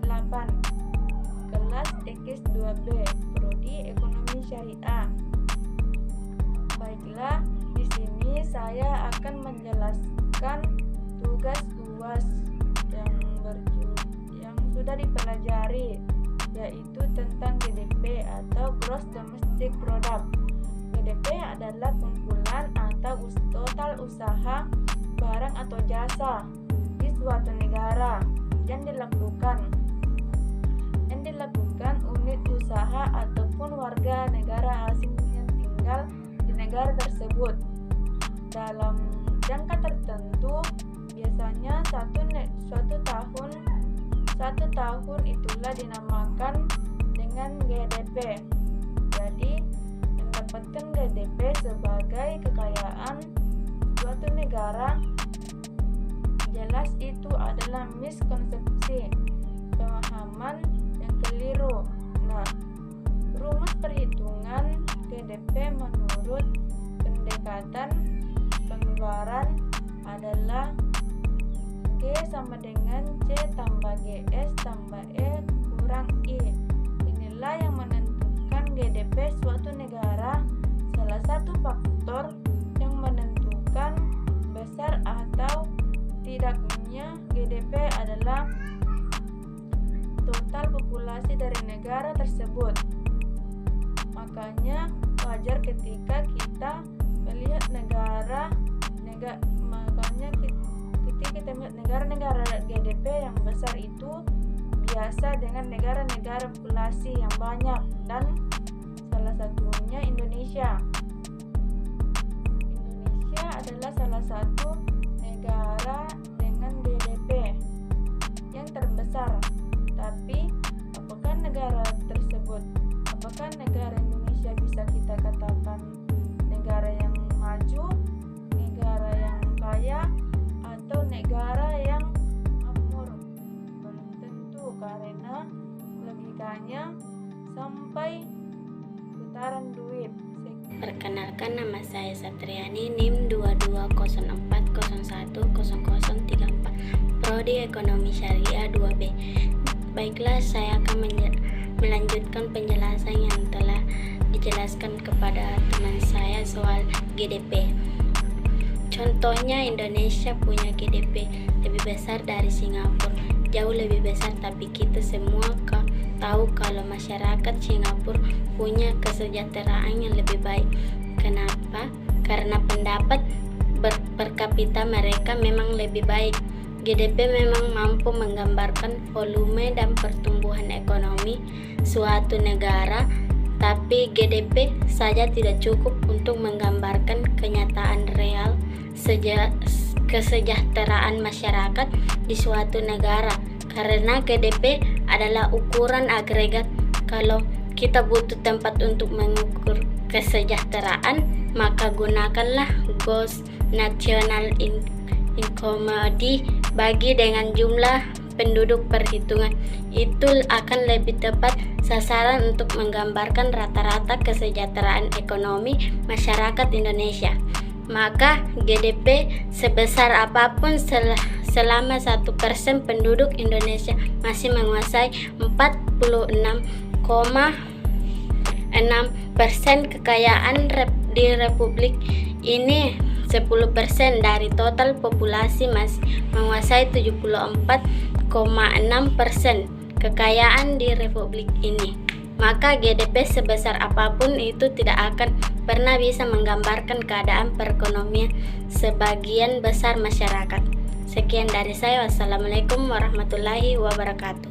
48. Kelas X2B, Prodi Ekonomi Syariah. Baiklah, di sini saya akan menjelaskan tugas UAS yang sudah dipelajari, yaitu tentang GDP atau Gross Domestic Product. GDP adalah kumpulan atau total usaha barang atau jasa di suatu negara yang dilakukan unit usaha ataupun warga negara asing yang tinggal di negara tersebut dalam jangka tertentu. Biasanya satu tahun itulah dinamakan dengan GDP. Jadi mendapatkan GDP sebagai kekayaan suatu negara, jelas itu adalah miskonsepsi, pemahaman yang keliru. Nah, rumus perhitungan GDP menurut pendekatan pengeluaran adalah G sama dengan C tambah GS tambah E kurang I. Inilah yang menentukan GDP suatu negara. Salah satu faktor yang menentukan besar atau tidaknya GDP adalah total populasi dari negara tersebut. Makanya wajar ketika kita melihat negara-negara GDP yang besar itu biasa dengan negara-negara populasi yang banyak, dan salah satunya Indonesia. Indonesia adalah salah satu negara dengan GDP yang terbesar. Tapi apakah negara Indonesia bisa kita katakan negara yang maju, negara yang kaya, atau negara yang makmur? Belum tentu, karena logikanya sampai putaran duit. Perkenalkan, nama saya Satriani, NIM 2204010034, Prodi Ekonomi Syariah 2B. Baiklah, saya akan melanjutkan penjelasan yang telah dijelaskan kepada teman saya soal GDP. Contohnya, Indonesia punya GDP lebih besar dari Singapura, jauh lebih besar, tapi kita semua tahu kalau masyarakat Singapura punya kesejahteraan yang lebih baik. Kenapa? Karena pendapat per kapita mereka memang lebih baik. GDP memang mampu menggambarkan volume dan pertumbuhan ekonomi suatu negara, tapi GDP saja tidak cukup untuk menggambarkan kenyataan real kesejahteraan masyarakat di suatu negara, karena GDP adalah ukuran agregat. Kalau kita butuh tempat untuk mengukur kesejahteraan, maka gunakanlah Gross National Income bagi dengan jumlah penduduk perhitungan. Itu akan lebih tepat sasaran untuk menggambarkan rata-rata kesejahteraan ekonomi masyarakat Indonesia. Maka GDP sebesar apapun selama 1% penduduk Indonesia masih menguasai 46,6% kekayaan di Republik ini. 10% dari total populasi masih menguasai 74,6% kekayaan di Republik ini. Maka GDP sebesar apapun itu tidak akan pernah bisa menggambarkan keadaan perekonomian sebagian besar masyarakat. Sekian dari saya. Wassalamualaikum warahmatullahi wabarakatuh.